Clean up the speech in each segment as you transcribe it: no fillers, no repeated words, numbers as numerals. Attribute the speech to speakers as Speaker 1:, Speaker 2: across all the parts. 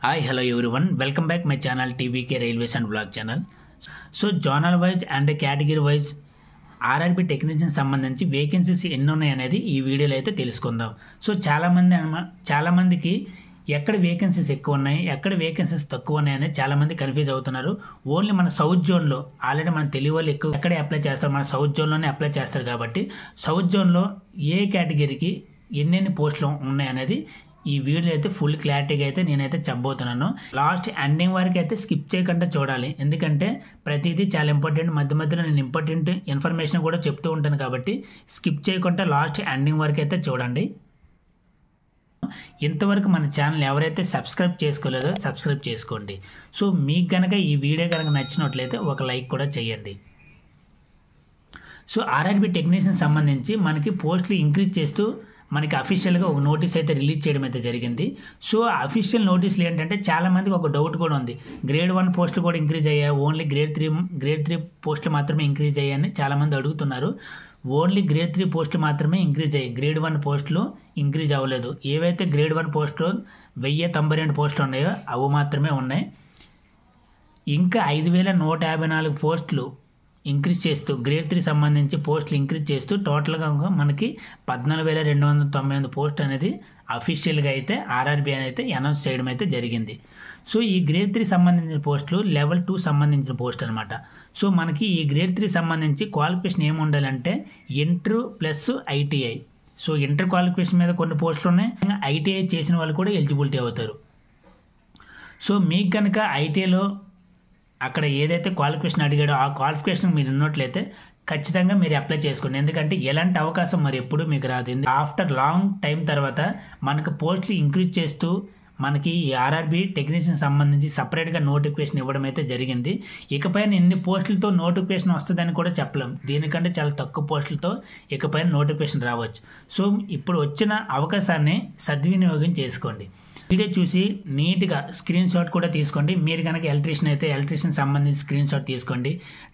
Speaker 1: Hi, hello everyone. Welcome back my channel TBK Railways and Vlog channel. So zonal wise and category wise RRB technician సంబంధించి vacancies ఎన్ని ఉన్నాయి అనేది ఈ వీడియోలో అయితే తెలుసుకుందాం. సో చాలామందికి ఎక్కడ వేకెన్సీస్ ఎక్కువ ఉన్నాయి, ఎక్కడ వేకెన్సీస్ తక్కువ ఉన్నాయి అనేది చాలామంది కన్ఫ్యూజ్ అవుతున్నారు. ఓన్లీ మన సౌత్ జోన్లో ఆల్రెడీ మన తెలుగు వాళ్ళు ఎక్కువ ఎక్కడే అప్లై చేస్తారు, మన సౌత్ జోన్లోనే అప్లై చేస్తారు. కాబట్టి సౌత్ జోన్లో ఏ కేటగిరీకి ఎన్నెన్ని పోస్టులు ఉన్నాయి అనేది ఈ వీడియో అయితే ఫుల్ క్లారిటీగా అయితే నేనైతే చెప్పబోతున్నాను. లాస్ట్ ఎండింగ్ వరకు అయితే స్కిప్ చేయకుండా చూడాలి, ఎందుకంటే ప్రతిదీ చాలా ఇంపార్టెంట్. మధ్య మధ్యలో నేను ఇంపార్టెంట్ ఇన్ఫర్మేషన్ కూడా చెప్తూ ఉంటాను, కాబట్టి స్కిప్ చేయకుండా లాస్ట్ ఎండింగ్ వరకు అయితే చూడండి. ఇంతవరకు మన ఛానల్ ఎవరైతే సబ్స్క్రైబ్ చేసుకోలేదో సబ్స్క్రైబ్ చేసుకోండి. సో మీకు కనుక ఈ వీడియో కనుక నచ్చినట్లయితే ఒక లైక్ కూడా చేయండి. సో ఆర్ఆర్బి టెక్నీషియన్ సంబంధించి మనకి పోస్టులు ఇంక్రీజ్ చేస్తూ మనకి అఫీషియల్గా ఒక నోటీస్ అయితే రిలీజ్ చేయడం అయితే జరిగింది. సో అఫీషియల్ నోటీసులు ఏంటంటే చాలామందికి ఒక డౌట్ కూడా ఉంది, గ్రేడ్ 1 పోస్టులు కూడా ఇంక్రీజ్ అయ్యాయి, ఓన్లీ గ్రేడ్ 3 పోస్టులు మాత్రమే ఇంక్రీజ్ అయ్యాయని చాలామంది అడుగుతున్నారు. ఓన్లీ గ్రేడ్ 3 పోస్టులు మాత్రమే ఇంక్రీజ్ అయ్యాయి, గ్రేడ్ 1 పోస్టులు ఇంక్రీజ్ అవ్వలేదు. ఏవైతే గ్రేడ్ 1 పోస్టులు 1092 పోస్టులు ఉన్నాయో అవి మాత్రమే ఉన్నాయి. ఇంకా 5154 పోస్టులు ఇంక్రీజ్ చేస్తూ గ్రేడ్ 3 సంబంధించి పోస్టులు ఇంక్రీజ్ చేస్తూ టోటల్గా మనకి 14,298 పోస్ట్ అనేది అఫీషియల్గా అయితే ఆర్ఆర్బి అయితే అనౌన్స్ చేయడం అయితే జరిగింది. సో ఈ గ్రేడ్ 3 సంబంధించిన పోస్టులు లెవెల్ 2 సంబంధించిన పోస్ట్ అనమాట. సో మనకి ఈ గ్రేడ్ 3 సంబంధించి క్వాలిఫికేషన్ ఏమి ఉండాలంటే inter plus ITI. So inter qualification మీద కొన్ని పోస్టులు ఉన్నాయి, ఐటీఐ చేసిన వాళ్ళు కూడా ఎలిజిబిలిటీ అవుతారు. సో మీకు కనుక ఐటీఐలో అక్కడ ఏదైతే క్వాలిఫికేషన్ అడిగాడో ఆ క్వాలిఫికేషన్ మీరు ఉన్నట్లయితే ఖచ్చితంగా మీరు అప్లై చేసుకోండి, ఎందుకంటే ఎలాంటి అవకాశం మరి ఎప్పుడు మీకు రాదు. ఆఫ్టర్ లాంగ్ టైం తర్వాత మనకు పోస్టులు ఇంక్రీజ్ చేస్తూ మనకి ఈ ఆర్ఆర్బి టెక్నీషియన్ సంబంధించి సపరేట్గా నోటిఫికేషన్ ఇవ్వడం అయితే జరిగింది. ఇకపైన ఎన్ని పోస్టులతో నోటిఫికేషన్ వస్తుందని కూడా చెప్పలేం, దీనికంటే చాలా తక్కువ పోస్టులతో ఇకపైన నోటిఫికేషన్ రావచ్చు. సో ఇప్పుడు వచ్చిన అవకాశాన్ని సద్వినియోగం చేసుకోండి. వీడియో చూసి నీట్గా స్క్రీన్ షాట్ కూడా తీసుకోండి. మీరు కనుక ఎలక్ట్రీషియన్ అయితే ఎలక్ట్రీషియన్ సంబంధించి స్క్రీన్ షాట్ తీసుకోండి,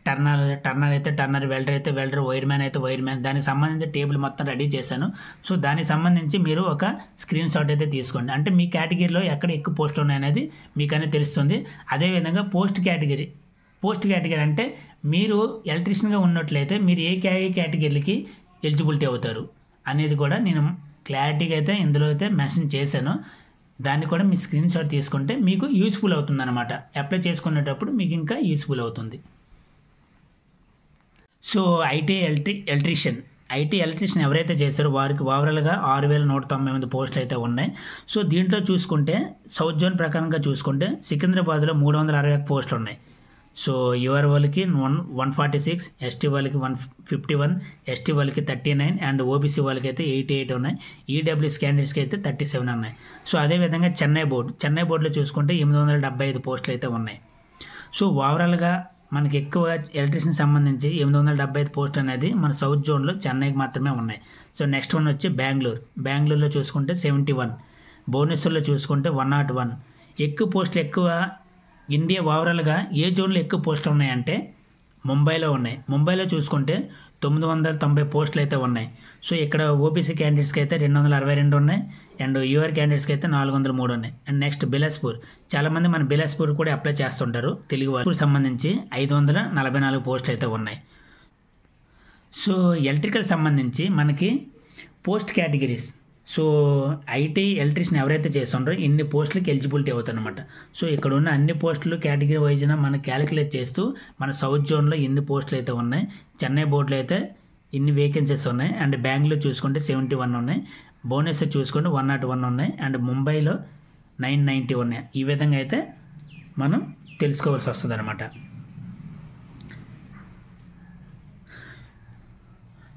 Speaker 1: టర్నర్ అయితే టర్నర్, వెల్డర్ అయితే వెల్డర్, వైర్ మ్యాన్ అయితే వైర్ మ్యాన్, దానికి సంబంధించి టేబుల్ మొత్తం రెడీ చేశాను. సో దానికి సంబంధించి మీరు ఒక స్క్రీన్ షాట్ అయితే తీసుకోండి, అంటే మీ కేటగిరీలో ఎక్కడ ఎక్కువ పోస్ట్ ఉన్నాయనేది మీకు అనేది తెలుస్తుంది. అదేవిధంగా పోస్ట్ కేటగిరీ అంటే మీరు ఎలక్ట్రీషియన్గా ఉన్నట్లయితే మీరు ఏ కేటగిరీకి ఎలిజిబిలిటీ అవుతారు అనేది కూడా నేను క్లారిటీగా అయితే ఇందులో అయితే మెన్షన్ చేశాను. దాన్ని కూడా మీ స్క్రీన్ షాట్ తీసుకుంటే మీకు యూస్ఫుల్ అవుతుంది అనమాట, అప్లై చేసుకునేటప్పుడు మీకు ఇంకా యూస్ఫుల్ అవుతుంది. సో ఐటీ ఎలక్ట్రీషియన్ ఎవరైతే చేస్తారో వారికి ఓవరాల్గా 6,198 పోస్టులు అయితే ఉన్నాయి. సో దీంట్లో చూసుకుంటే సౌత్ జోన్ ప్రకారంగా చూసుకుంటే సికింద్రాబాద్లో 361 పోస్టులు ఉన్నాయి. సో యువర్ వాళ్ళకి 146, ఎస్టీ వాళ్ళకి 151, ఎస్టీ వాళ్ళకి 39 అండ్ ఓబీసీ వాళ్ళకి అయితే 88 ఉన్నాయి. ఈడబ్ల్యూఎస్ క్యాండిడేట్స్కి అయితే 37 ఉన్నాయి. సో అదేవిధంగా చెన్నై బోర్డులో చూసుకుంటే 875 పోస్టులు అయితే ఉన్నాయి. సో ఓవరాల్గా మనకి ఎక్కువ ఎలక్ట్రీషియన్ సంబంధించి 875 పోస్టులు అనేది మన సౌత్ జోన్లో చెన్నైకి మాత్రమే ఉన్నాయి. సో నెక్స్ట్ వన్ వచ్చి బెంగళూరులో చూసుకుంటే 71, భువనేశ్వర్లో చూసుకుంటే 101. ఎక్కువ పోస్టులు ఎక్కువ ఇండియా ఓవరాల్గా ఏ జోన్లో ఎక్కువ పోస్టులు ఉన్నాయంటే ముంబైలో చూసుకుంటే 990 పోస్టులు అయితే ఉన్నాయి. సో ఇక్కడ ఓబీసీ క్యాండిడేట్స్కి అయితే 262 ఉన్నాయి అండ్ యూఆర్ క్యాండిడేట్స్కి అయితే 403 ఉన్నాయి. అండ్ నెక్స్ట్ బిలాస్పూర్, చాలామంది మన బిలాస్పూర్ కూడా అప్లై చేస్తుంటారు తెలుగు వారికి సంబంధించి 544 పోస్టులు అయితే ఉన్నాయి. సో ఎలక్ట్రికల్ సంబంధించి మనకి post categories, so IT electrician ఎవరైతే చేస్తుంటారో ఇన్ని పోస్టులకి ఎలిజిబిలిటీ అవుతారు అనమాట. సో ఇక్కడ ఉన్న అన్ని పోస్టులు కేటగిరీ వైజ్న మనం క్యాలిక్యులేట్ చేస్తూ మన సౌత్ జోన్లో ఎన్ని పోస్టులు అయితే ఉన్నాయి, చెన్నై బోర్డులో అయితే ఇన్ని వేకెన్సీస్ ఉన్నాయి, అండ్ బెంగళూరు చూసుకుంటే 71 ఉన్నాయి, భువనేశ్వర్ చూసుకుంటే 101 ఉన్నాయి, అండ్ ముంబైలో 990 ఉన్నాయి. ఈ విధంగా అయితే మనం తెలుసుకోవాల్సి వస్తుంది అనమాట.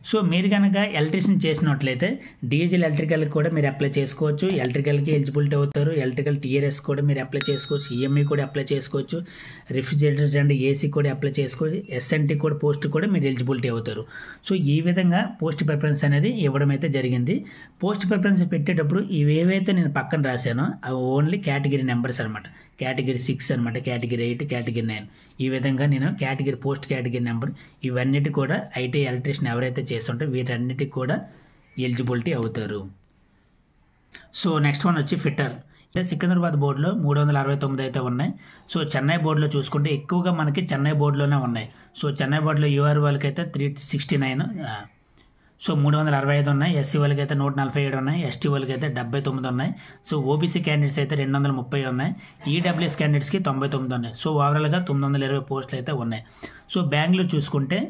Speaker 1: సో మీరు కనుక ఎలక్ట్రీషియన్ చేసినట్లయితే డీజిల్ ఎలక్ట్రికల్కి కూడా మీరు అప్లై చేసుకోవచ్చు, ఎలక్ట్రికల్కి ఎలిజిబిలిటీ అవుతారు, ఎలక్ట్రికల్ టీఆర్ఎస్ కూడా మీరు అప్లై చేసుకోవచ్చు, ఈఎంఐ కూడా అప్లై చేసుకోవచ్చు, రిఫ్రిజిరేటర్స్ అండ్ ఏసీ కూడా అప్లై చేసుకోవచ్చు, ఎస్ఎన్టీ కూడా పోస్ట్ కూడా మీరు ఎలిజిబిలిటీ అవుతారు. సో ఈ విధంగా పోస్ట్ ప్రిఫరెన్స్ అనేది ఇవ్వడం అయితే జరిగింది. పోస్ట్ ప్రిఫరెన్స్ పెట్టేటప్పుడు ఇవేవైతే నేను పక్కన రాశానో అవి ఓన్లీ కేటగిరీ నెంబర్స్ అనమాట. కేటగిరీ 6 అనమాట, కేటగిరీ 8, కేటగిరీ 9, ఈ విధంగా నేను కేటగిరీ పోస్ట్ కేటగిరీ నెంబర్ ఇవన్నిటి కూడా ఐటీ ఎలక్ట్రీషియన్ ఎవరైతే చేస్తుంటారో వీటన్నిటికి కూడా ఎలిజిబిలిటీ అవుతారు. సో నెక్స్ట్ వన్ వచ్చి ఫిట్టర్. సికింద్రాబాద్ బోర్డులో 369 అయితే ఉన్నాయి. సో చెన్నై బోర్డులో చూసుకుంటే ఎక్కువగా మనకి చెన్నై బోర్డులోనే ఉన్నాయి. సో చెన్నై బోర్డులో యూఆర్ వాళ్ళకి అయితే 369, సో 365 ఉన్నాయి. ఎస్సీ వాళ్ళకి అయితే 147 ఉన్నాయి. ఎస్టీ వాళ్ళకి అయితే 79 ఉన్నాయి. సో ఓబీసీ క్యాండిడేట్స్ అయితే 230 ఉన్నాయి. ఈడబ్ల్యూఎస్ క్యాండిడేట్స్కి 99 ఉన్నాయి. సో ఓవరాల్గా 920 పోస్టులు అయితే ఉన్నాయి. సో బెంగళూరు చూసుకుంటే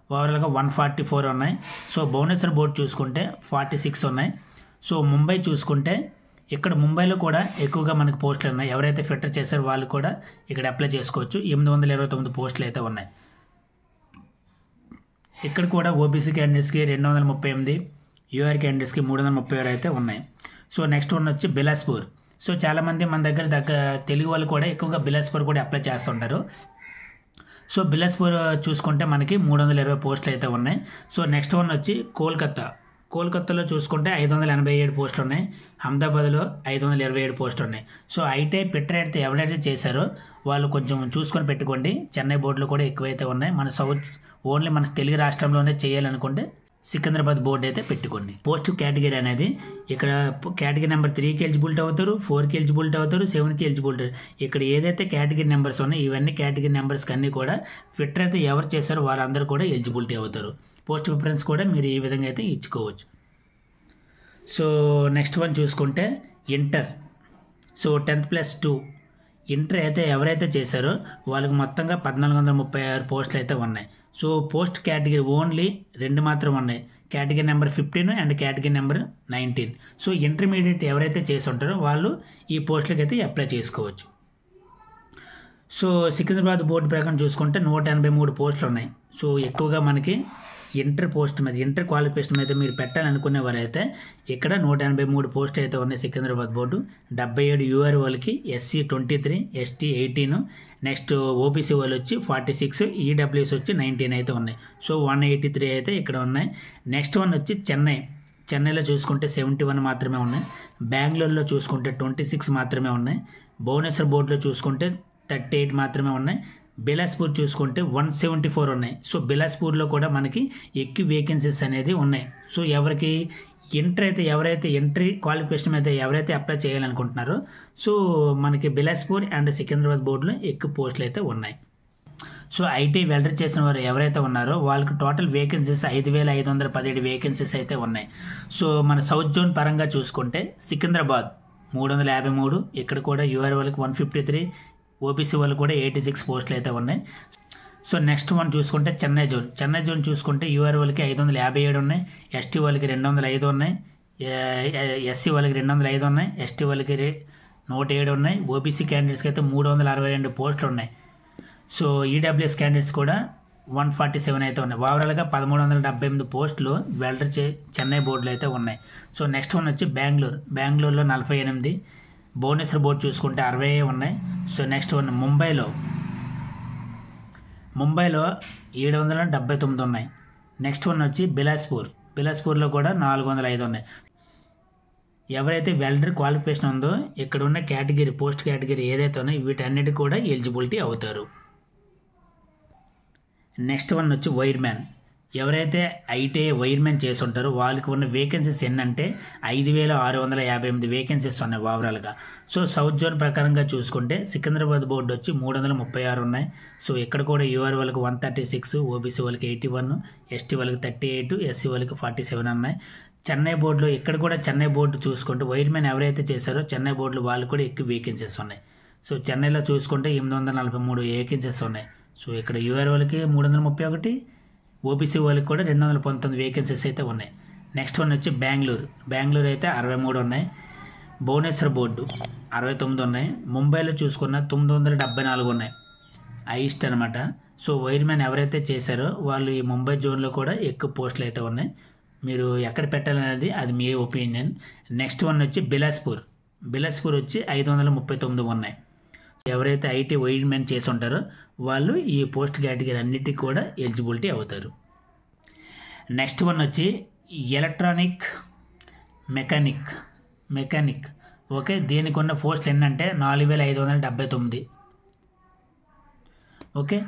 Speaker 1: ఓవరాల్గా 144 ఉన్నాయి. సో భువనేశ్వర్ బోర్డు చూసుకుంటే 46 ఉన్నాయి. సో ముంబై చూసుకుంటే ఇక్కడ ముంబైలో కూడా ఎక్కువగా మనకి పోస్టులు ఉన్నాయి. ఎవరైతే ఫిల్టర్ చేశారో వాళ్ళు కూడా ఇక్కడ అప్లై చేసుకోవచ్చు. 829 పోస్టులు అయితే ఉన్నాయి. ఇక్కడ కూడా ఓబీసీ క్యాండిడేట్స్కి 238, యూఆర్ క్యాండిడేట్స్కి 336 అయితే ఉన్నాయి. సో నెక్స్ట్ వన్ వచ్చి బిలాస్పూర్. సో చాలామంది మన దగ్గర తెలుగు వాళ్ళు కూడా ఎక్కువగా బిలాస్పూర్ కూడా అప్లై చేస్తుంటారు. సో బిలాస్పూర్ చూసుకుంటే మనకి 320 పోస్టులు అయితే ఉన్నాయి. సో నెక్స్ట్ వన్ వచ్చి కోల్కతాలో చూసుకుంటే 587 పోస్టులు ఉన్నాయి. అహ్మదాబాద్లో 527 పోస్టులు ఉన్నాయి. సో ఐటీఐ ఫిట్టర్ అయితే ఎవరైతే చేశారో వాళ్ళు కొంచెం చూసుకొని పెట్టుకోండి. చెన్నై బోర్డులో కూడా ఎక్కువైతే ఉన్నాయి. మన ఓన్లీ మన తెలుగు రాష్ట్రంలోనే చేయాలనుకుంటే సికింద్రాబాద్ బోర్డు అయితే పెట్టుకోండి. పోస్ట్ కేటగిరీ అనేది ఇక్కడ కేటగిరీ నెంబర్ 3కి ఎలిజిబిలిటీ అవుతారు, 4కి ఎలిజిబిలిటీ అవుతారు, 7కి ఎలిజిబిలిటీ. ఇక్కడ ఏదైతే కేటగిరీ నెంబర్స్ ఉన్నాయో ఇవన్నీ కేటగిరీ నెంబర్స్కి అన్నీ కూడా ఫిట్టర్ అయితే ఎవరు చేశారో వాళ్ళందరూ కూడా ఎలిజిబిలిటీ అవుతారు. పోస్ట్ ప్రిఫరెన్స్ కూడా మీరు ఈ విధంగా అయితే ఇచ్చుకోవచ్చు. సో నెక్స్ట్ వన్ చూసుకుంటే ఇంటర్. సో 10+2 ఇంటర్ అయితే ఎవరైతే చేశారో వాళ్ళకి మొత్తంగా 1436 పోస్టులు అయితే ఉన్నాయి. సో పోస్ట్ కేటగిరీ ఓన్లీ 2 మాత్రం ఉన్నాయి. Category number 15 and category number 19. So intermediate ఎవరైతే చేసి ఉంటారో వాళ్ళు ఈ పోస్టులకి అయితే అప్లై చేసుకోవచ్చు. సో సికింద్రాబాద్ బోర్డు ప్రకారం చూసుకుంటే 183 పోస్టులు ఉన్నాయి. సో ఎక్కువగా మనకి ఇంటర్ పోస్ట్ మీద ఇంటర్ క్వాలిఫికేషన్ మీద మీరు పెట్టాలనుకునే వారైతే ఇక్కడ 183 పోస్టులు అయితే ఉన్నాయి. సికింద్రాబాద్ బోర్డు 77 యూఆర్ వాళ్ళకి, ఎస్సీ 23, ఎస్టీ 18, నెక్స్ట్ ఓబీసీ వాళ్ళు వచ్చి 46, ఈడబ్ల్యూఎస్ వచ్చి 19 అయితే ఉన్నాయి. సో 183 అయితే ఇక్కడ ఉన్నాయి. నెక్స్ట్ వన్ వచ్చి చెన్నైలో చూసుకుంటే 71 మాత్రమే ఉన్నాయి. బెంగళూరులో చూసుకుంటే 26 మాత్రమే ఉన్నాయి. భువనేశ్వర్ బోర్డులో చూసుకుంటే 38 మాత్రమే ఉన్నాయి. బిలాస్పూర్ చూసుకుంటే 174 ఉన్నాయి. సో బిలాస్పూర్లో కూడా మనకి ఎక్కువ వేకెన్సీస్ అనేది ఉన్నాయి. సో ఎవరికి ఎవరైతే ఎంట్రీ క్వాలిఫికేషన్ మీద ఎవరైతే అప్లై చేయాలనుకుంటున్నారో సో మనకి బిలాస్పూర్ అండ్ సికింద్రాబాద్ బోర్డులో ఎక్కువ పోస్టులు అయితే ఉన్నాయి. సో ఐటీ వెల్డర్ చేసిన వారు ఎవరైతే ఉన్నారో వాళ్ళకి టోటల్ వేకెన్సీస్ 5517 వేకెన్సీస్ అయితే ఉన్నాయి. సో మన సౌత్ జోన్ పరంగా చూసుకుంటే సికింద్రాబాద్ 353, ఇక్కడ కూడా యూఆర్ వాళ్ళకి 153, ఓబీసీ వాళ్ళు కూడా 86 పోస్టులు అయితే ఉన్నాయి. సో నెక్స్ట్ వన్ చూసుకుంటే చెన్నై జోన్ చూసుకుంటే యూఆర్ వాళ్ళకి 557 ఉన్నాయి. ఎస్టీ వాళ్ళకి 205 ఉన్నాయి. ఎస్సీ వాళ్ళకి 205 ఉన్నాయి. ఎస్టీ వాళ్ళకి 107 ఉన్నాయి. ఓబీసీ క్యాండిడేట్స్కి అయితే 362 పోస్టులు ఉన్నాయి. సో ఈడబ్ల్యూఎస్ క్యాండిడేట్స్ కూడా 147 అయితే ఉన్నాయి. ఓవరాల్గా 1378 పోస్టులు వెల్డర్ చెన్నై బోర్డులో అయితే ఉన్నాయి. సో నెక్స్ట్ వన్ వచ్చి బెంగళూరులో 48, భువనేశ్వర్ బోర్డు చూసుకుంటే 60 ఉన్నాయి. సో నెక్స్ట్ వన్ ముంబైలో 779 ఉన్నాయి. నెక్స్ట్ వన్ వచ్చి బిలాస్పూర్లో కూడా 405 ఉన్నాయి. ఎవరైతే వెల్డర్ క్వాలిఫికేషన్ ఉందో ఇక్కడ ఉన్న కేటగిరీ పోస్ట్ కేటగిరీ ఏదైతే ఉన్నాయో వీటన్నిటి కూడా ఎలిజిబిలిటీ అవుతారు. నెక్స్ట్ వన్ వచ్చి వైర్మ్యాన్. ఎవరైతే ఐటీఐ వైర్మెన్ చేసి ఉంటారో వాళ్ళకి ఉన్న వేకెన్సీస్ ఎన్నంటే 5658 వేకెన్సీస్ ఉన్నాయి ఓవరాల్గా. సో సౌత్ జోన్ ప్రకారంగా చూసుకుంటే సికింద్రాబాద్ బోర్డు వచ్చి 336 ఉన్నాయి. సో ఇక్కడ కూడా యూఆర్ వాళ్ళకి 136, ఓబీసీ వాళ్ళకి 81, ఎస్టీ వాళ్ళకి 38, ఎస్సీ వాళ్ళకి 47 ఉన్నాయి. చెన్నై బోర్డులో ఇక్కడ కూడా చెన్నై బోర్డు చూసుకుంటే వైర్మెన్ ఎవరైతే చేశారో చెన్నై బోర్డులో వాళ్ళు కూడా ఎక్కువ వేకెన్సీస్ ఉన్నాయి. సో చెన్నైలో చూసుకుంటే 843 వేకెన్సీస్ ఉన్నాయి. సో ఇక్కడ యూఆర్ వాళ్ళకి 331, ఓబీసీ వాళ్ళకి కూడా 219 వేకెన్సీస్ అయితే ఉన్నాయి. నెక్స్ట్ వన్ వచ్చి బెంగళూరు అయితే 63 ఉన్నాయి. భువనేశ్వర్ బోర్డు 69 ఉన్నాయి. ముంబైలో చూసుకున్న 974 ఉన్నాయి. హైయెస్ట్ అనమాట. సో వైర్మెన్ ఎవరైతే చేశారో వాళ్ళు ఈ ముంబై జోన్లో కూడా ఎక్కువ పోస్టులు అయితే ఉన్నాయి. మీరు ఎక్కడ పెట్టాలనేది అది మీ ఒపీనియన్. నెక్స్ట్ వన్ వచ్చి బిలాస్పూర్ వచ్చి 539 ఉన్నాయి. ఎవరైతే ఐటీ వైర్మెన్ చేసి ఉంటారో వాళ్ళు ఈ పోస్ట్ కేటగిరీ అన్నిటికీ కూడా ఎలిజిబిలిటీ అవుతారు. నెక్స్ట్ వన్ వచ్చి ఎలక్ట్రానిక్ మెకానిక్. ఓకే, దీనికి ఉన్న పోస్టులు ఏంటంటే 4579. ఓకే,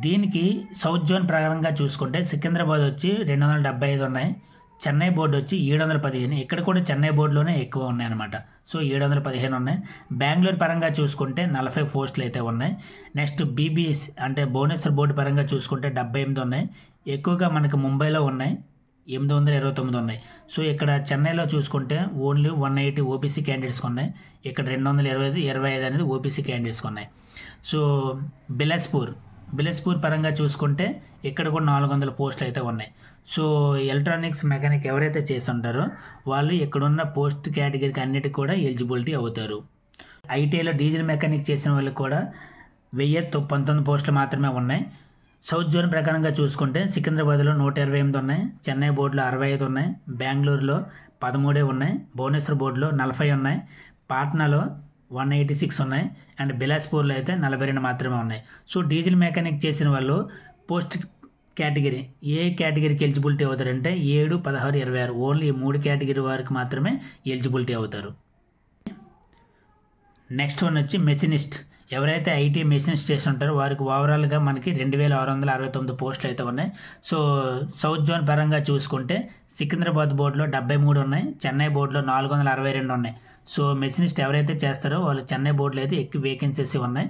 Speaker 1: దీనికి సౌత్ జోన్ ప్రకారంగా చూసుకుంటే సికింద్రాబాద్ వచ్చి 275 ఉన్నాయి. చెన్నై బోర్డు వచ్చి 715, ఇక్కడ కూడా చెన్నై బోర్డులోనే ఎక్కువ ఉన్నాయన్నమాట. సో 715 ఉన్నాయి. బెంగళూరు పరంగా చూసుకుంటే 40 పోస్టులు అయితే ఉన్నాయి. నెక్స్ట్ బీబీఎస్ అంటే భువనేశ్వర్ బోర్డు పరంగా చూసుకుంటే 78 ఉన్నాయి. ఎక్కువగా మనకి ముంబైలో ఉన్నాయి, 829 ఉన్నాయి. సో ఇక్కడ చెన్నైలో చూసుకుంటే ఓన్లీ 180 ఓబీసీ క్యాండిడేట్స్కి ఉన్నాయి. ఇక్కడ 225 అనేది ఓబీసీ క్యాండిడేట్స్కి ఉన్నాయి. సో బిలాస్పూర్ పరంగా చూసుకుంటే ఇక్కడ కూడా 400 పోస్టులు అయితే ఉన్నాయి. సో ఎలక్ట్రానిక్స్ మెకానిక్ ఎవరైతే చేస్తుంటారో వాళ్ళు ఇక్కడున్న పోస్ట్ కేటగిరీకి అన్నిటికి కూడా ఎలిజిబిలిటీ అవుతారు. ఐటీఐలో డీజిల్ మెకానిక్ చేసిన వాళ్ళకి కూడా 1019 పోస్టులు మాత్రమే ఉన్నాయి. సౌత్ జోన్ ప్రకారంగా చూసుకుంటే సికింద్రాబాద్లో 128 ఉన్నాయి, చెన్నై బోర్డులో 65 ఉన్నాయి, బెంగళూరులో 13 ఉన్నాయి, భువనేశ్వర్ బోర్డులో 40 ఉన్నాయి, పాట్నాలో 186 ఉన్నాయి, అండ్ బిలాస్పూర్లో అయితే 42 మాత్రమే ఉన్నాయి. సో డీజిల్ మెకానిక్ చేసిన వాళ్ళు పోస్ట్ కేటగిరీ ఏ కేటగిరీకి ఎలిజిబిలిటీ అవుతారంటే 7, 16, 26 ఓన్లీ ఈ 3 కేటగిరీ వారికి మాత్రమే ఎలిజిబిలిటీ అవుతారు. నెక్స్ట్ వన్ వచ్చి మెషినిస్ట్. ఎవరైతే ఐటీ మెషినిస్ట్ చేసి ఉంటారో వారికి ఓవరాల్గా మనకి 2669 పోస్టులు అయితే ఉన్నాయి. సో సౌత్ జోన్ పరంగా చూసుకుంటే సికింద్రాబాద్ బోర్డులో 73 ఉన్నాయి, చెన్నై బోర్డులో 462 ఉన్నాయి. సో మెషినిస్ట్ ఎవరైతే చేస్తారో వాళ్ళు చెన్నై బోర్డులో అయితే ఎక్కువ వేకెన్సీస్ ఉన్నాయి.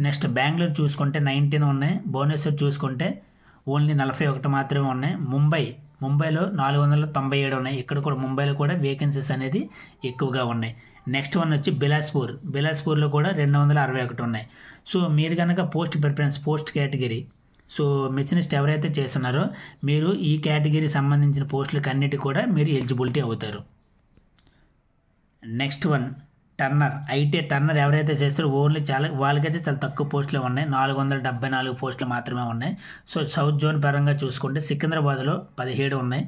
Speaker 1: నెక్స్ట్ బెంగళూరు చూసుకుంటే 19 ఉన్నాయి, భువనేశ్వర్ చూసుకుంటే ఓన్లీ 41 మాత్రమే ఉన్నాయి. ముంబైలో 497 ఉన్నాయి. ఇక్కడ కూడా ముంబైలో కూడా వేకెన్సీస్ అనేది ఎక్కువగా ఉన్నాయి. నెక్స్ట్ వన్ వచ్చి బిలాస్పూర్లో కూడా 261 ఉన్నాయి. సో మీరు కనుక పోస్ట్ కేటగిరీ సో మెషినిస్ట్ ఎవరైతే చేస్తున్నారో మీరు ఈ కేటగిరీ సంబంధించిన పోస్టులకు అన్నిటి కూడా మీరు ఎలిజిబిలిటీ అవుతారు. నెక్స్ట్ వన్ ఐటీ టర్నర్ ఎవరైతే చేస్తారో ఓన్లీ వాళ్ళకైతే చాలా తక్కువ పోస్టులు ఉన్నాయి, 474 పోస్టులు మాత్రమే ఉన్నాయి. సో సౌత్ జోన్ పరంగా చూసుకుంటే సికింద్రాబాద్లో 17 ఉన్నాయి,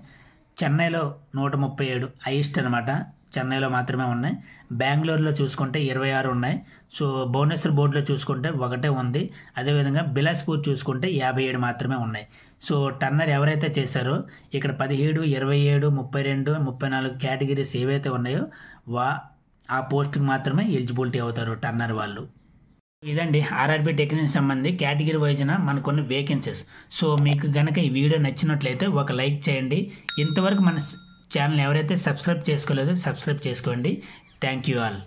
Speaker 1: చెన్నైలో 137 హైయెస్ట్ అనమాట, చెన్నైలో మాత్రమే ఉన్నాయి. బెంగళూరులో చూసుకుంటే 26 ఉన్నాయి. సో భువనేశ్వర్ బోర్డులో చూసుకుంటే 1 ఉంది. అదేవిధంగా బిలాస్పూర్ చూసుకుంటే 57 మాత్రమే ఉన్నాయి. సో టర్నర్ ఎవరైతే చేశారో ఇక్కడ 17, 27, 32, 34 కేటగిరీస్ ఏవైతే ఉన్నాయో ఆ పోస్ట్కి మాత్రమే ఎలిజిబిలిటీ అవుతారు టర్నర్ వాళ్ళు. ఇదండి ఆర్ఆర్బీ టెక్నీషియన్ సంబంధి కేటగిరీ వైజ్న మనకున్న వేకెన్సీస్. సో మీకు కనుక ఈ వీడియో నచ్చినట్లయితే ఒక లైక్ చేయండి. ఇంతవరకు మన ఛానల్ ఎవరైతే సబ్స్క్రైబ్ చేసుకోలేదో సబ్స్క్రైబ్ చేసుకోండి. Thank you all.